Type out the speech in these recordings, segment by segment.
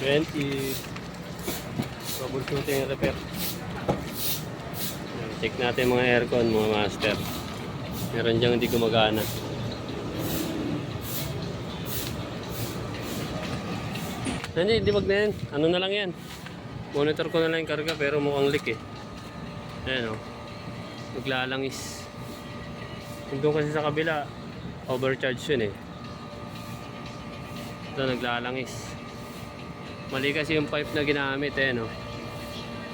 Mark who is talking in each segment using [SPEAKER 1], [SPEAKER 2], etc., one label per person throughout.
[SPEAKER 1] 20. Troubleshooting repair. Check natin mga aircon, mga master. Meron diyang hindi gumagana. Hindi wag na yan. Ano na lang yan. Monitor ko na lang yung karga pero mukhang leak eh. Ayan o. Naglalangis. Doon kasi sa kabila, overcharge yun eh. Ito naglalangis. Mali kasi yung pipe na ginamit eh no.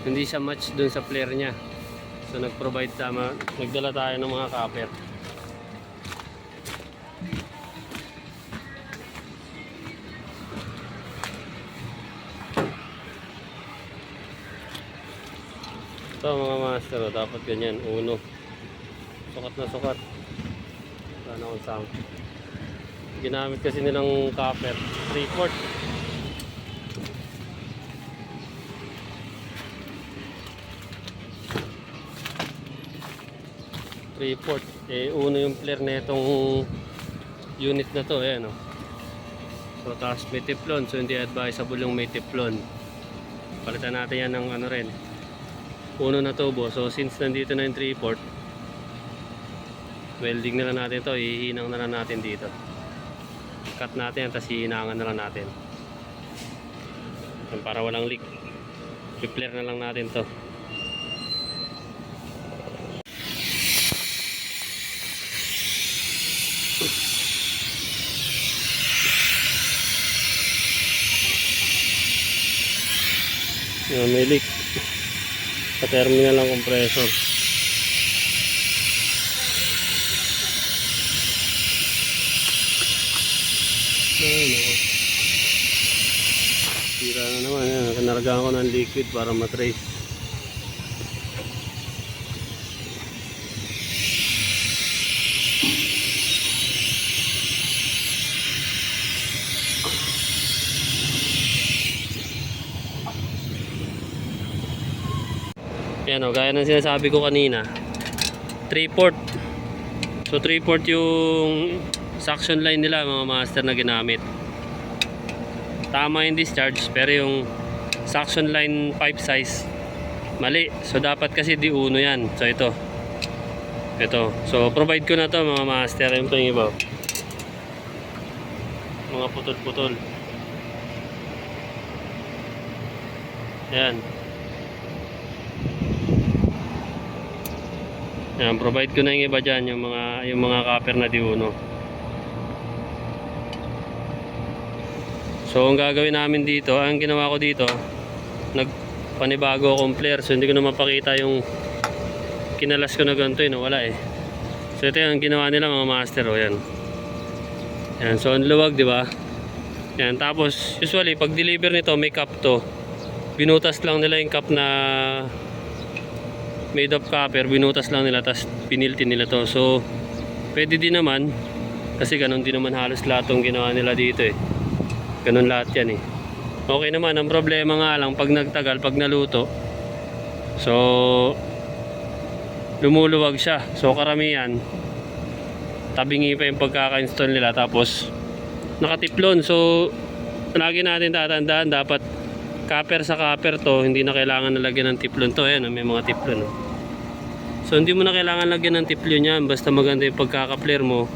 [SPEAKER 1] Hindi siya match dun sa flare niya. So nag-provide tama. Nagdala tayo ng mga copper. Ito mga master, dapat ganyan, uno. Sukat na sukat. Wala na akong sound. Ginamit kasi nilang copper, 3/4. Uno yung flare na itong unit na to, ayan o. So tapos may teflon, so hindi advisable yung may teflon. Palitan natin yan ng ano rin, uno na tubo. So since nandito na yung 3/4, welding na lang natin to, ihinang na lang natin dito. Cut natin yan, tapos hihinangan na lang natin para walang leak. I-flare na lang natin to. May leak sa terminal ng compressor. Sira na naman yan. Kanargaan ko ng liquid para matrace. Yan o, gaya ng sinasabi ko kanina, 3/4. So 3/4 yung suction line nila mga master na ginamit. Tama yung discharge pero yung suction line pipe size mali. So dapat kasi di uno yan. So ito. So provide ko na to mga master. Yung pa yung iba, mga putol-putol. Yan. Yan, provide ko na yung iba dyan, yung mga copper na di uno. So ang gagawin namin dito, ang ginawa ko dito, nagpanibago akong flare. So hindi ko na mapakita yung kinalas ko na ganito no? Wala eh. So ito yung ginawa nila mga master o yan. Yan, so ang luwag diba? Yan, tapos usually pag deliver nito may cup to. Binutas lang nila yung cup na made of copper, binutas lang nila tapos piniltin nila to. So pwede din naman kasi ganun din naman halos lahat ng ginawa nila dito eh. Ganun lahat yan eh. Okay naman, ang problema nga lang pag nagtagal, pag naluto, so lumuluwag siya. So karamihan tabingi pa yung pagkaka-install nila tapos nakatiplon. So lagi natin tatandaan, dapat copper sa copper to, hindi na kailangan nalagyan ng tiplon to. Ayan, may mga tiplon no? So hindi mo na kailangan lagyan ng tiplon yan, basta maganda yung pagkaka-flare mo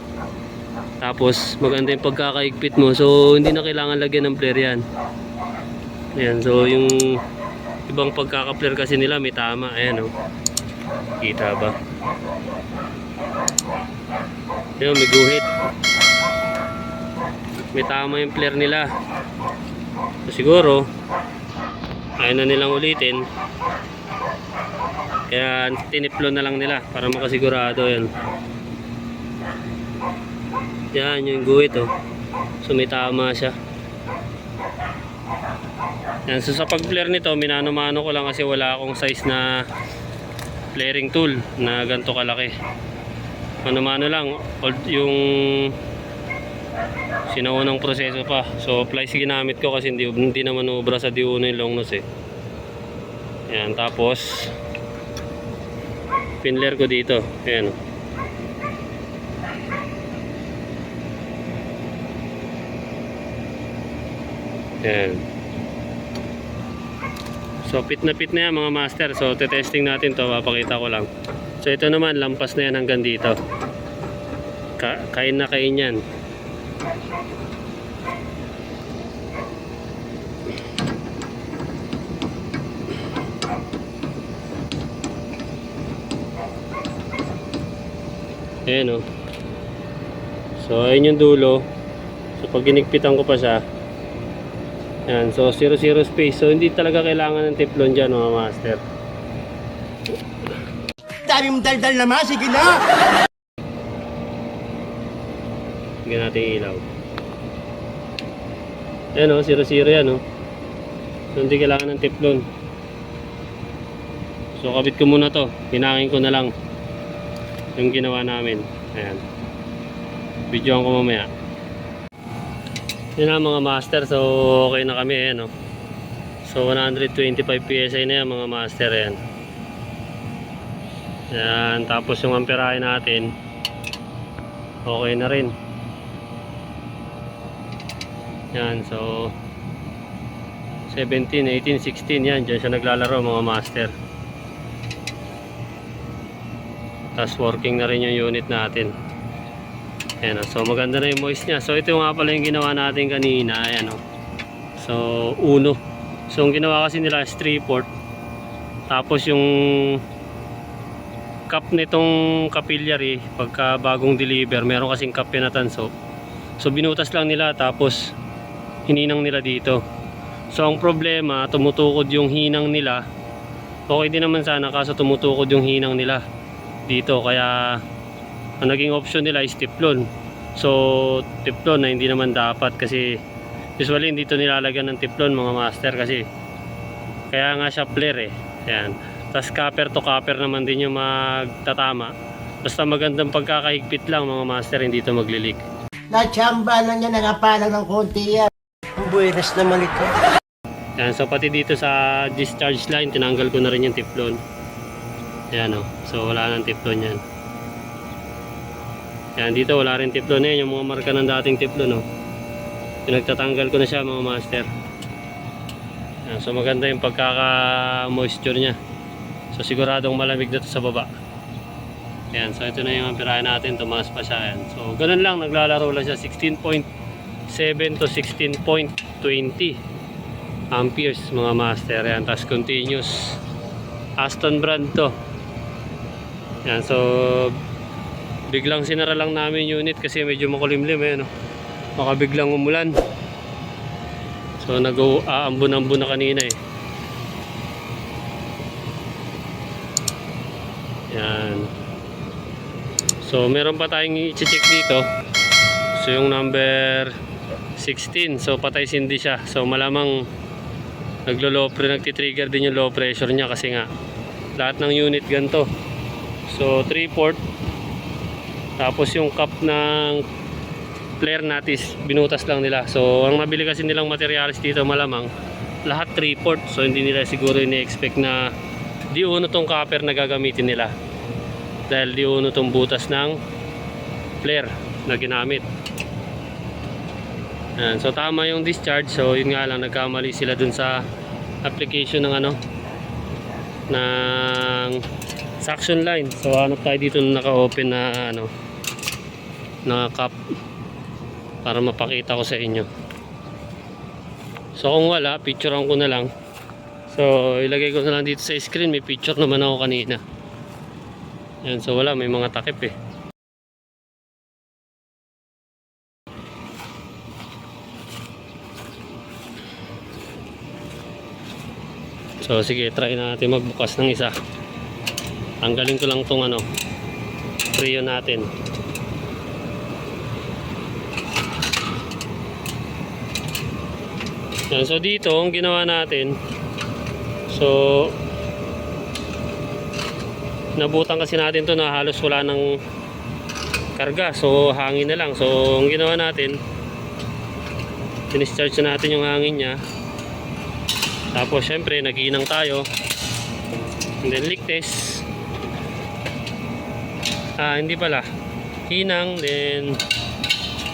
[SPEAKER 1] tapos maganda yung pagkakaigpit mo. So hindi na kailangan lagyan ng flare yan. Ayan, so yung ibang pagkaka-flare kasi nila may tama. Ayan o, kita ba? Ayan, may guhit, may tama yung flare nila. So siguro ayaw na nilang ulitin, kaya tiniplon na lang nila para makasigurado. Yan, yan yung guhit oh. So may tama siya. Yan, so sa pag-flare nito minano-mano ko lang kasi wala akong size na flaring tool na ganito kalaki. Mano-mano lang yung sinaunang proseso pa. So plies ginamit ko kasi hindi naman ubra sa diuno yung long nose eh. Yan, tapos pinler ko dito. Ayan. Ayan. So fit na yan mga master. So testing natin to, papakita ko lang. So ito naman, lampas na yan hanggang dito. Kain na kain yan. Ayan o. So ayun yung dulo. So pag ginigpitan ko pa siya, ayan, so 0 space. So hindi talaga kailangan ng teflon dyan mga master.
[SPEAKER 2] Dami mong daldal naman, sige na!
[SPEAKER 1] Hinggan natin yung ilaw. Ayan o, 0 yan o. So hindi kailangan ng teflon. So kabit ko muna to. Hinangin ko na lang yung ginawa namin. Ayan. Videoan ko mamaya. Yun na mga master. So okay na kami. Ayan o. So 125 PSI na yan mga master. Ayan. Ayan. Tapos yung amperahe natin, okay na rin. Yan. So 17, 18, 16 yan. Diyan siya naglalaro mga master. Tapos working na rin yung unit natin. Ayan, so maganda na yung moist nya. So ito nga pala yung ginawa natin kanina. Ayan, so uno. So yung ginawa kasi nila is 3/4. Tapos yung cup nitong capillary, pagka bagong deliver, meron kasing cup na tanso. So binutas lang nila tapos hininang nila dito. So ang problema, tumutukod yung hinang nila. Okay din naman sana kaso tumutukod yung hinang nila dito, kaya ang naging option nila is teflon. So teflon na hindi naman dapat kasi usually hindi ito nilalagyan ng teflon mga master kasi kaya nga siya flare eh. Ayan. Tapos copper to copper naman din yung magtatama. Basta magandang pagkakahigpit lang mga master, hindi ito maglilik.
[SPEAKER 2] Nachamba lang yan, nakapalang ng konti yan. Ang buwenas naman ito.
[SPEAKER 1] Ayan, so pati dito sa discharge line tinanggal ko na rin yung teflon. Ayan o, so wala nang teflon yan. Ayan, dito wala rin teflon. Ayan yung mga marka ng dating teflon o. Pinagtatanggal ko na siya mga master. Ayan, so maganda yung pagkaka-moisture nya. So siguradong malamig na ito sa baba. Ayan, so ito na yung amperahe natin, tumaas pa siya. Ayan. So ganun lang, naglalaro lang siya 16.7 to 16.20 amperes mga master. Ayan, tapos continuous Aston brand to. Ayan, so biglang sinara lang namin unit kasi medyo makulimlim eh, no? Baka biglang umulan. So nag-aambon-ambon na kanina eh. Ayan. So meron pa tayong i-check dito. So yung number 16, so patay sindi siya. So malamang nagti-trigger din yung low pressure niya kasi nga lahat ng unit ganito. So 3/4. Tapos yung cup ng flare natin binutas lang nila. So ang nabili kasi nilang materials dito malamang lahat 3/4. So hindi nila siguro ini-expect na di uno tong copper na gagamitin nila. Dahil di uno tong butas ng flare na ginamit. Ayan, so tama yung discharge. So yun nga lang, nagkamali sila dun sa application ng ano, ng suction line. So hanap tayo dito na naka-open na ano, na cup para mapakita ko sa inyo. So kung wala, picturean ko na lang. So ilagay ko na lang dito sa screen. May picture naman ako kanina. Ayan, so wala, may mga takip eh. So sige, try natin magbukas ng isa. Tanggalin ko lang tong ano, Frio natin. Yan, so dito ang ginawa natin, so nabutan kasi natin to na halos wala ng karga, so hangin na lang. So ang ginawa natin, discharge na natin yung hangin nya. Tapos syempre nag-iinang tayo, and then leak test. Hindi pala, hinang, then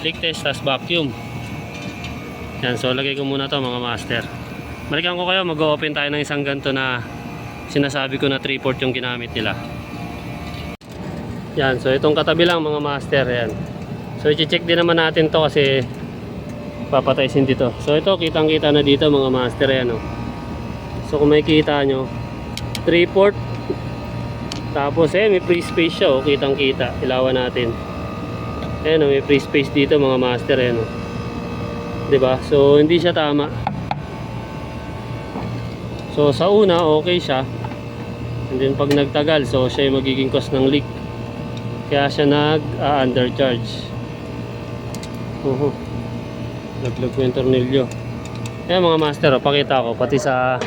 [SPEAKER 1] leak test, tas vacuum. Yan, so lagay ko muna to mga master. Balikan ko kayo, mag-open tayo ng isang ganito na sinasabi ko na 3/4 yung ginamit nila. Yan, so itong katabi lang mga master, yan. So i-check din naman natin to kasi papataysin dito. So ito, kitang-kita na dito mga master, yan, oh. So kung makikita nyo, 3/4. Tapos may free space siya, oh, kitang-kita. Ilawan natin. Ayan, oh, may free space dito mga master, yan, oh. 'Di ba? So hindi siya tama. So sa una okay siya. And then pag nagtagal, so siya yung magiging cause ng leak. Kaya siya undercharge. Laglag ko yung tornilyo. Ayan mga master, oh, pakita ko pati sa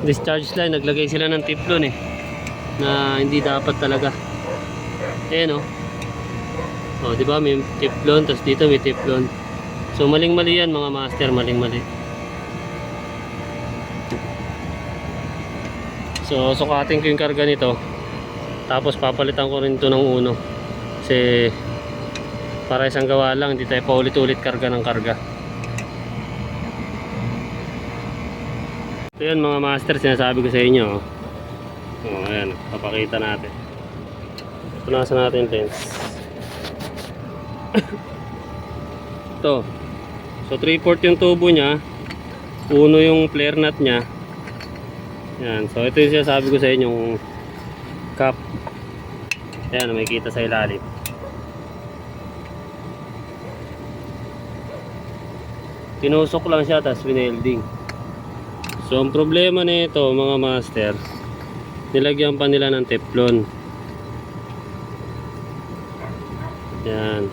[SPEAKER 1] discharge line naglagay sila ng teflon na hindi dapat talaga. Ayan, oh. Oh, 'di ba? May teflon, tapos dito may teflon. So maling-mali yan mga master, maling-mali. So sukatin ko yung karga nito. Tapos papalitan ko rin ito ng uno. Kasi para isang gawa lang, hindi tayo paulit-ulit karga ng karga. So yan mga master, sinasabi ko sa inyo. Oh, ayan, papakita natin. Punasan natin yung lens. Ito. So 3/4 yung tubo niya, uno yung flare nut niya. Yan, so ito yung sinasabi ko sa inyo, yung cap. Ayan, may kita sa ilalim. Tinusok lang siya, tapos winelding. So ang problema nito mga master, nilagyan pa nila ng teflon. Yan.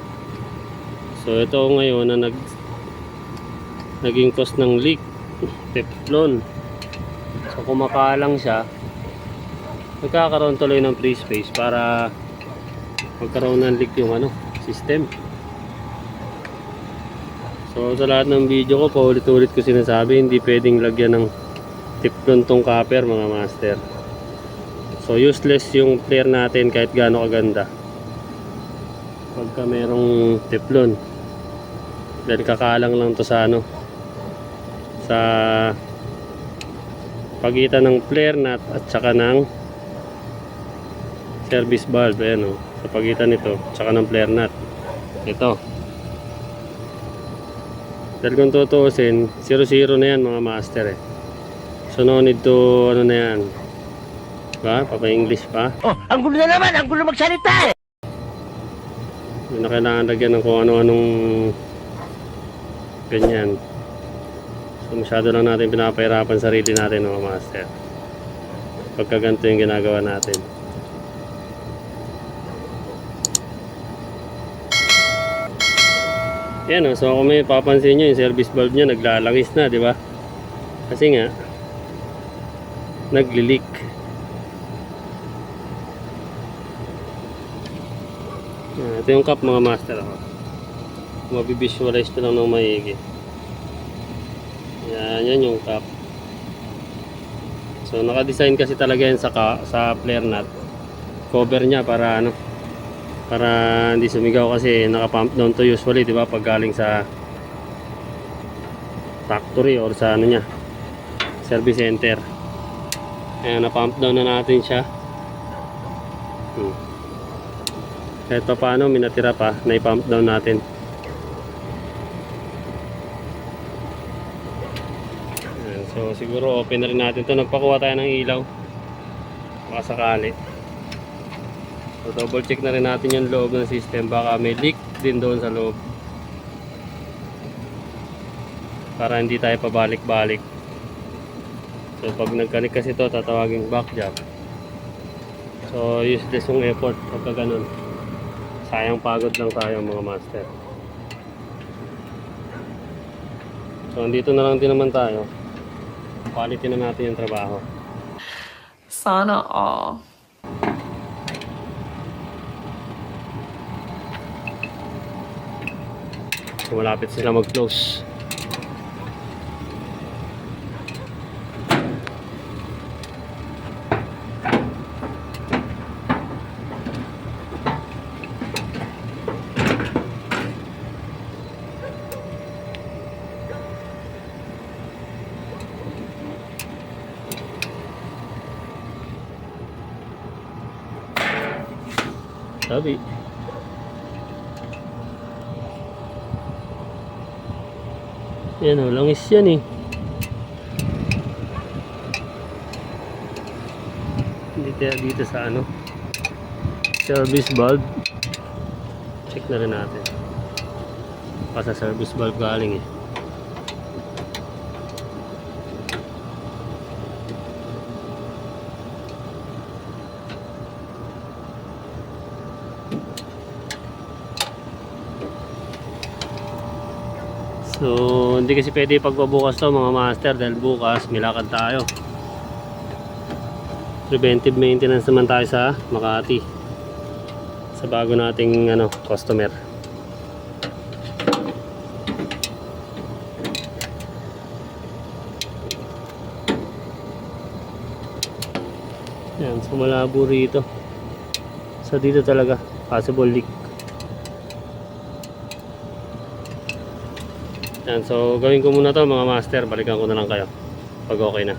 [SPEAKER 1] So ito ngayon na naging cause ng leak, teflon. So kumakalang siya, nagkakaroon tuloy ng free space para magkaroon ng leak yung system. So sa lahat ng video ko, paulit-ulit ko sinasabi, hindi pwedeng lagyan ng teflon tong copper mga master. So useless yung flare natin kahit gaano kaganda pagka merong teflon, dahil kakalang lang to sa sa pagitan ng flare nut at saka ng service valve. Ayan, oh, sa pagitan nito saka ng flare nut ito. Dahil kung tutuusin 0-0 na yan mga master So no need to na yan, diba? Papa-English pa.
[SPEAKER 2] Oh, ang gulo na naman! Ang gulo magsalita
[SPEAKER 1] Hindi na kailangan lagyan ng kung ano-anong ganyan. So masyado lang natin pinapahirapan sarili natin mga master pagka ganito yung ginagawa natin. Yan, so kung may papansin nyo, yung service valve nya naglalangis na, di ba? Kasi nga nagli-leak. Ito yung cup mga master. Mabivisualize ko lang ng maigi. Yan yung cup. So naka-design kasi talaga yan sa flare nut. Cover niya para para hindi sumigaw, kasi naka-pump down to usually, di ba, pag galing sa factory or sa service center. Ayan, na-pump down na natin siya. Kahit pa paano, minatira pa, na-pump down natin. Ayan, so siguro open na rin natin to. Nagpakuha tayo ng ilaw baka sakali. So double check na rin natin yung loob ng system, baka may leak din doon sa loob para hindi tayo pabalik-balik. So pag nagkanik kasi ito, tatawagin back job. So useless yung effort pagka ganun. Sayang pagod lang tayo mga master. So andito na lang din naman tayo. Quality na natin yung trabaho.
[SPEAKER 3] Sana all.
[SPEAKER 1] So malapit sila mag-close. tabi. Yan o, langis yan eh. Dito sa ano, service valve. Check na rin natin. Pa sa service valve galing eh. So, hindi kasi pwede pagbabukas to mga master dahil bukas may lakad tayo. Preventive maintenance naman tayo sa Makati. Sa bago nating ano, customer. Yan, so malabo rito. So dito talaga, possible leak. Yan, so gawin ko muna to mga master, balikan ko na lang kayo pag okay na.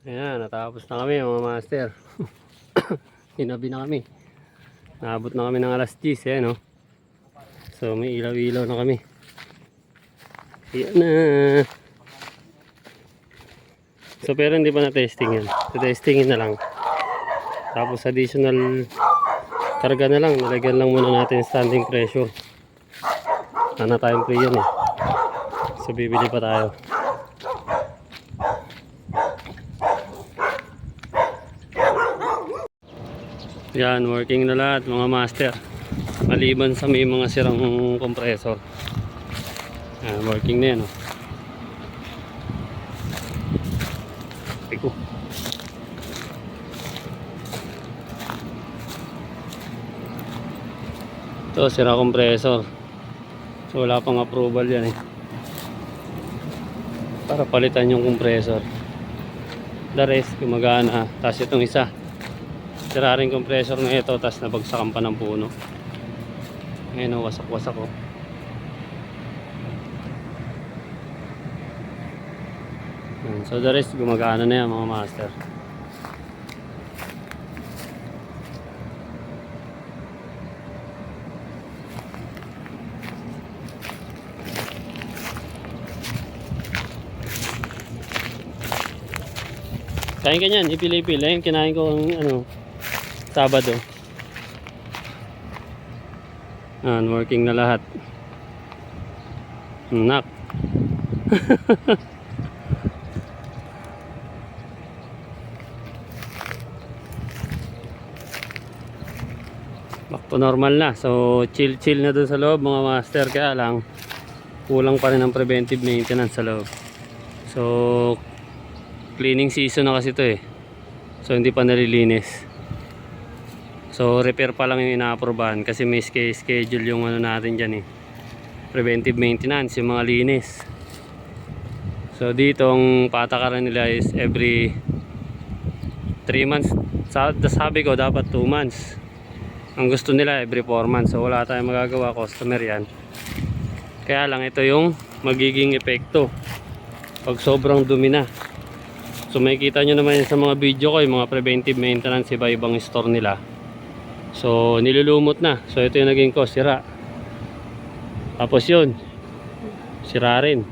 [SPEAKER 1] Ayan, natapos na kami mga master. Hinabi na kami. Naabot na kami ng alas 10 eh, no? So may ilaw-ilaw na kami. Ayan na. So pero hindi pa na-testing yan. Testingin na lang. Tapos additional karga na lang. Nilagyan lang muna natin standing pressure. Sana tayong free yun eh. So bibili pa tayo. Yan, working na lahat mga master. Maliban sa may mga sirang compressor. Yan, working na yan oh. Ko. Ito, sira compressor. So wala pang approval yan eh. Para palitan yung compressor. The rest, gumagana. Tapos itong isa. Sira rin compressor na ito. Tapos nabagsakan pa ng puno. Ngayon, wasak-wasak oh. So the rest gumagana na yan mga master. Kain ka niyan, ipil-ipil. Ayun, kinain ko ang ano, Sabado. Working na lahat. Nak. Back to normal na. So chill na dun sa loob mga master. Kaya lang kulang pa rin ang preventive maintenance sa loob. So cleaning season na kasi to eh. So hindi pa nalilinis. So repair pa lang yung ina-aprobahan. Kasi may schedule yung ano natin dyan eh, preventive maintenance, yung mga linis. So dito ang patakaran nila is every 3 months. Sabi ko dapat 2 months. Ang gusto nila every 4 months. So wala tayong magagawa, customer yan. Kaya lang ito yung magiging epekto pag sobrang dumi na. So makikita nyo naman sa mga video ko yung mga preventive maintenance, iba-ibang store nila. So nilulumot na. So ito yung naging cause, sira. Tapos yun, sira rin.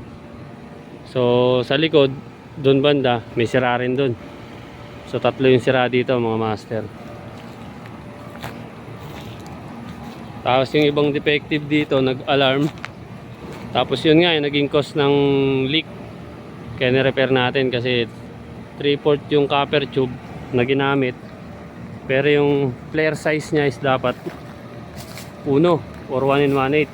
[SPEAKER 1] So sa likod, doon banda, may sira rin doon. So tatlo yung sira dito mga master. Tapos yung ibang defective dito nag-alarm. Tapos yun nga yung naging cause ng leak. Kaya ni-repair natin kasi 3/4 yung copper tube na ginamit. Pero yung flare size niya is dapat 1 or 1 in 1/8.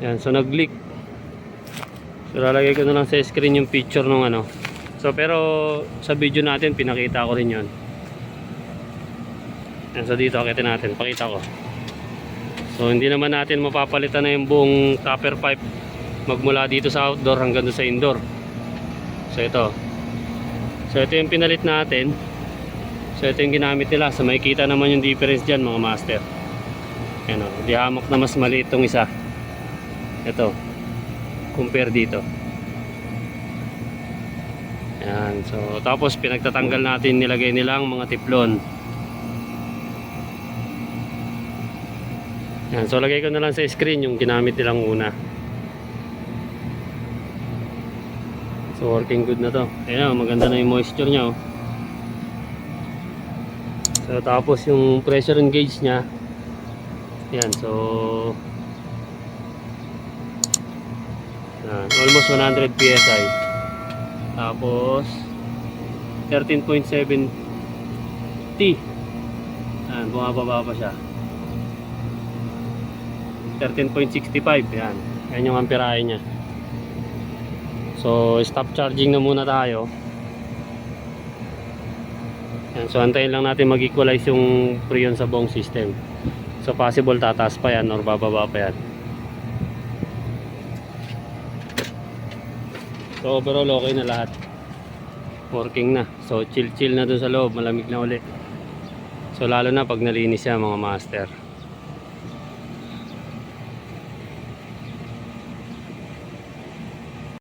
[SPEAKER 1] Yan, so nag-leak. So lalagay ko na lang sa screen yung picture ng ano. So pero sa video natin pinakita ko rin yun. Yan, so dito akitin natin, pakita ko. So hindi naman natin mapapalitan na yung buong copper pipe magmula dito sa outdoor hanggang doon sa indoor. So ito. So ito yung pinalit natin. So ito yung ginamit nila. So makikita naman yung difference dyan mga master. Ayan o, di hamak na mas maliit tong isa. Ito, compare dito. Ayan, so tapos pinagtatanggal natin, nilagay nilang mga tiplon. Ayan, so lagay ko na lang sa screen yung ginamit nilang una. So working good na to. Ayan, maganda na yung moisture nya oh. So tapos yung pressure and gauge nya. Ayan, so ayan, almost 100 PSI. Tapos 13.7 T. Ayan, bumababa pa siya. 13.65. Ayan, ayan yung amperahe nya. So stop charging na muna tayo. Ayan, so antayin lang natin mag-equalize yung preon sa buong system. So possible tataas pa yan or bababa pa yan. So overall okay na lahat. Working na. So chill na dun sa loob, malamig na uli. So lalo na pag nalinis siya mga master.